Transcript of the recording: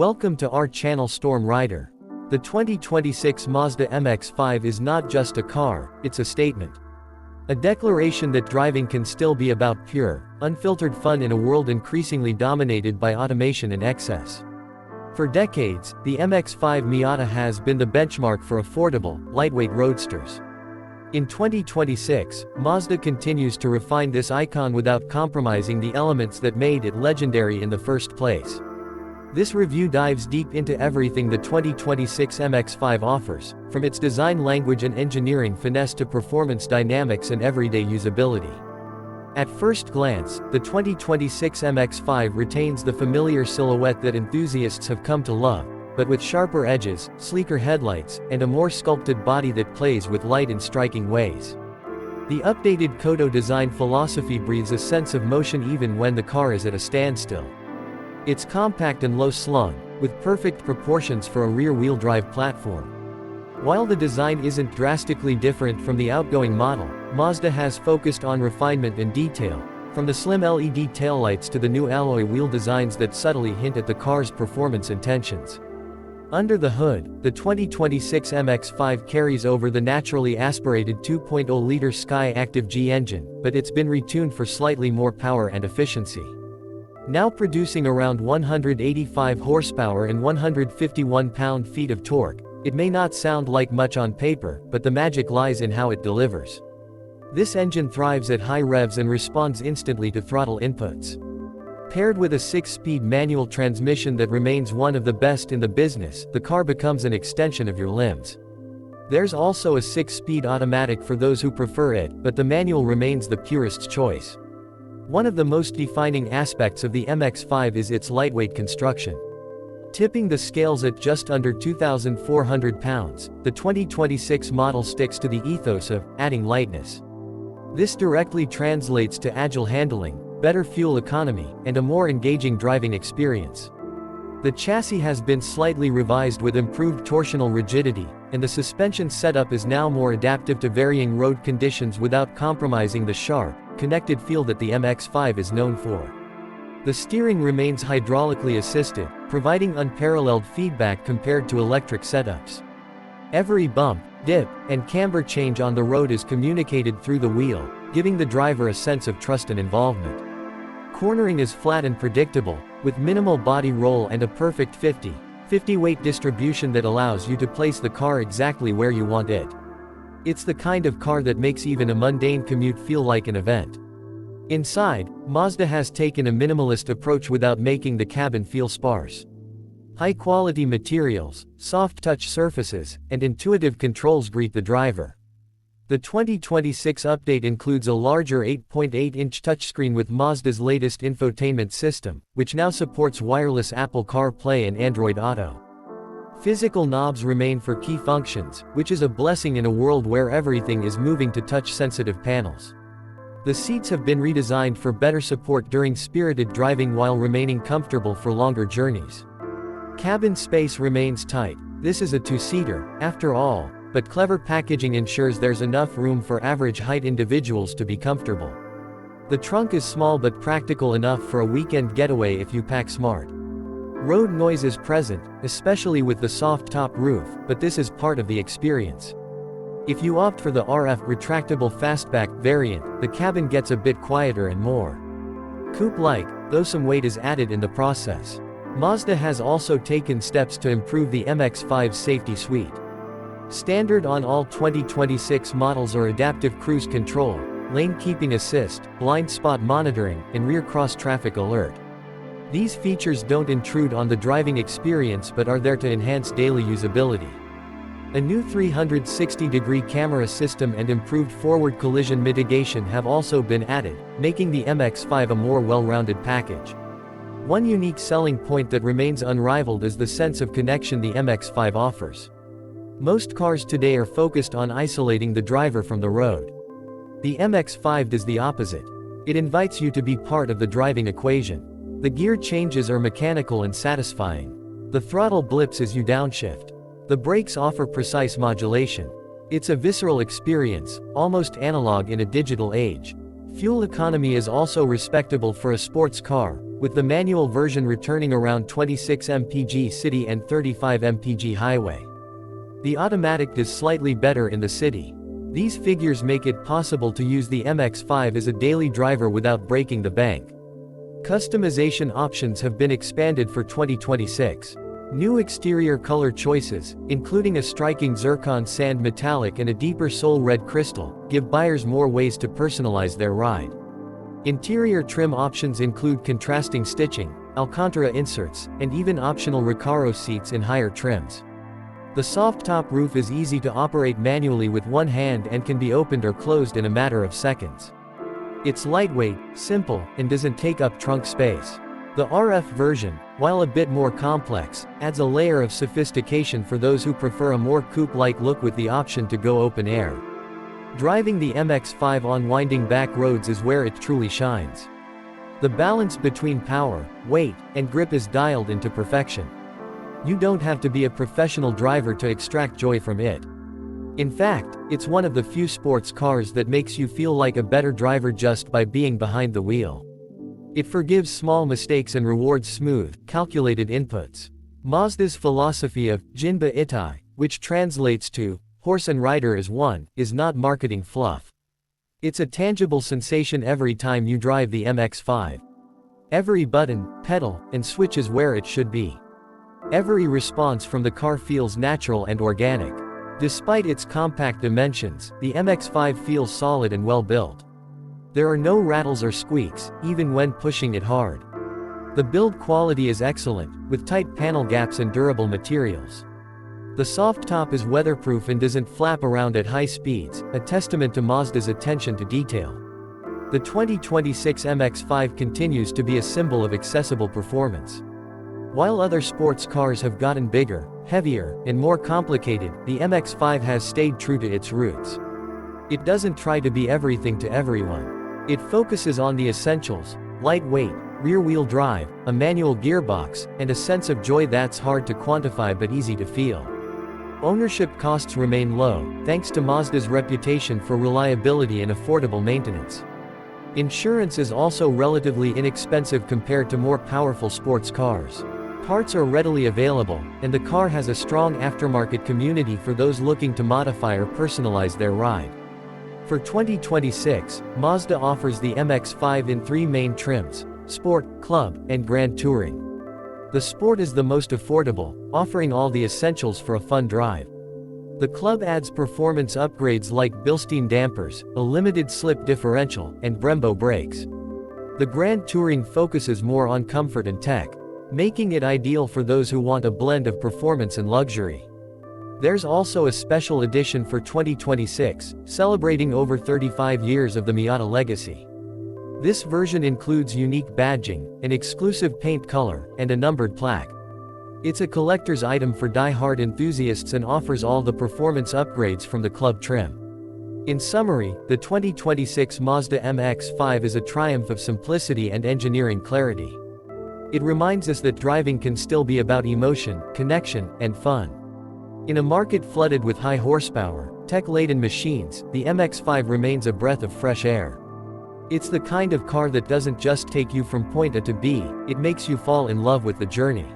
Welcome to our channel Storm Rider. The 2026 Mazda MX-5 is not just a car, it's a statement. A declaration that driving can still be about pure, unfiltered fun in a world increasingly dominated by automation and excess. For decades, the MX-5 Miata has been the benchmark for affordable, lightweight roadsters. In 2026, Mazda continues to refine this icon without compromising the elements that made it legendary in the first place. This review dives deep into everything the 2026 MX-5 offers, from its design language and engineering finesse to performance dynamics and everyday usability. At first glance, the 2026 MX-5 retains the familiar silhouette that enthusiasts have come to love, but with sharper edges, sleeker headlights, and a more sculpted body that plays with light in striking ways. The updated Kodo design philosophy breathes a sense of motion even when the car is at a standstill. It's compact and low-slung, with perfect proportions for a rear-wheel drive platform. While the design isn't drastically different from the outgoing model, Mazda has focused on refinement and detail, from the slim LED taillights to the new alloy wheel designs that subtly hint at the car's performance intentions. Under the hood, the 2026 MX-5 carries over the naturally aspirated 2.0-liter Sky Active G engine, but it's been retuned for slightly more power and efficiency. Now producing around 185 horsepower and 151 pound-feet of torque, it may not sound like much on paper, but the magic lies in how it delivers. This engine thrives at high revs and responds instantly to throttle inputs. Paired with a 6-speed manual transmission that remains one of the best in the business, the car becomes an extension of your limbs. There's also a 6-speed automatic for those who prefer it, but the manual remains the purest choice. One of the most defining aspects of the MX-5 is its lightweight construction. Tipping the scales at just under 2,400 pounds, the 2026 model sticks to the ethos of adding lightness. This directly translates to agile handling, better fuel economy, and a more engaging driving experience. The chassis has been slightly revised with improved torsional rigidity, and the suspension setup is now more adaptive to varying road conditions without compromising the sharp, connected feel that the MX-5 is known for. The steering remains hydraulically assisted, providing unparalleled feedback compared to electric setups. Every bump, dip, and camber change on the road is communicated through the wheel, giving the driver a sense of trust and involvement. Cornering is flat and predictable, with minimal body roll and a perfect 50/50 weight distribution that allows you to place the car exactly where you want it. It's the kind of car that makes even a mundane commute feel like an event. Inside, Mazda has taken a minimalist approach without making the cabin feel sparse. High-quality materials, soft-touch surfaces, and intuitive controls greet the driver. The 2026 update includes a larger 8.8-inch touchscreen with Mazda's latest infotainment system, which now supports wireless Apple CarPlay and Android Auto. Physical knobs remain for key functions, which is a blessing in a world where everything is moving to touch-sensitive panels. The seats have been redesigned for better support during spirited driving while remaining comfortable for longer journeys. Cabin space remains tight. This is a two-seater, after all, but clever packaging ensures there's enough room for average-height individuals to be comfortable. The trunk is small but practical enough for a weekend getaway if you pack smart. Road noise is present, especially with the soft top roof, but this is part of the experience. If you opt for the RF retractable fastback variant, the cabin gets a bit quieter and more coupe-like, though some weight is added in the process. Mazda has also taken steps to improve the MX-5's safety suite. Standard on all 2026 models are adaptive cruise control, lane keeping assist, blind spot monitoring, and rear cross-traffic alert. These features don't intrude on the driving experience but are there to enhance daily usability. A new 360-degree camera system and improved forward collision mitigation have also been added, making the MX-5 a more well-rounded package. One unique selling point that remains unrivaled is the sense of connection the MX-5 offers. Most cars today are focused on isolating the driver from the road. The MX-5 does the opposite. It invites you to be part of the driving equation. The gear changes are mechanical and satisfying. The throttle blips as you downshift. The brakes offer precise modulation. It's a visceral experience, almost analog in a digital age. Fuel economy is also respectable for a sports car, with the manual version returning around 26 mpg city and 35 mpg highway. The automatic is slightly better in the city. These figures make it possible to use the MX-5 as a daily driver without breaking the bank. Customization options have been expanded for 2026. New exterior color choices, including a striking zircon sand metallic and a deeper soul red crystal, give buyers more ways to personalize their ride. Interior trim options include contrasting stitching, Alcantara inserts, and even optional Recaro seats in higher trims. The soft top roof is easy to operate manually with one hand and can be opened or closed in a matter of seconds. It's lightweight, simple, and doesn't take up trunk space. The RF version, while a bit more complex, adds a layer of sophistication for those who prefer a more coupe-like look with the option to go open air. Driving the MX-5 on winding back roads is where it truly shines. The balance between power, weight, and grip is dialed into perfection. You don't have to be a professional driver to extract joy from it. In fact, it's one of the few sports cars that makes you feel like a better driver just by being behind the wheel. It forgives small mistakes and rewards smooth, calculated inputs. Mazda's philosophy of Jinba Itai, which translates to horse and rider as one, is not marketing fluff. It's a tangible sensation every time you drive the MX-5. Every button, pedal, and switch is where it should be. Every response from the car feels natural and organic. Despite its compact dimensions, the MX-5 feels solid and well built. There are no rattles or squeaks, even when pushing it hard. The build quality is excellent, with tight panel gaps and durable materials. The soft top is weatherproof and doesn't flap around at high speeds, a testament to Mazda's attention to detail. The 2026 MX-5 continues to be a symbol of accessible performance. While other sports cars have gotten bigger, heavier, and more complicated, the MX-5 has stayed true to its roots. It doesn't try to be everything to everyone. It focuses on the essentials: lightweight, rear-wheel drive, a manual gearbox, and a sense of joy that's hard to quantify but easy to feel. Ownership costs remain low, thanks to Mazda's reputation for reliability and affordable maintenance. Insurance is also relatively inexpensive compared to more powerful sports cars. Parts are readily available, and the car has a strong aftermarket community for those looking to modify or personalize their ride. For 2026, Mazda offers the MX-5 in three main trims: Sport, Club, and Grand Touring. The Sport is the most affordable, offering all the essentials for a fun drive. The Club adds performance upgrades like Bilstein dampers, a limited slip differential, and Brembo brakes. The Grand Touring focuses more on comfort and tech, making it ideal for those who want a blend of performance and luxury. There's also a special edition for 2026, celebrating over 35 years of the Miata legacy. This version includes unique badging, an exclusive paint color, and a numbered plaque. It's a collector's item for die-hard enthusiasts and offers all the performance upgrades from the Club trim. In summary, the 2026 Mazda MX-5 is a triumph of simplicity and engineering clarity. It reminds us that driving can still be about emotion, connection, and fun. In a market flooded with high horsepower, tech-laden machines, the MX-5 remains a breath of fresh air. It's the kind of car that doesn't just take you from point A to B, it makes you fall in love with the journey.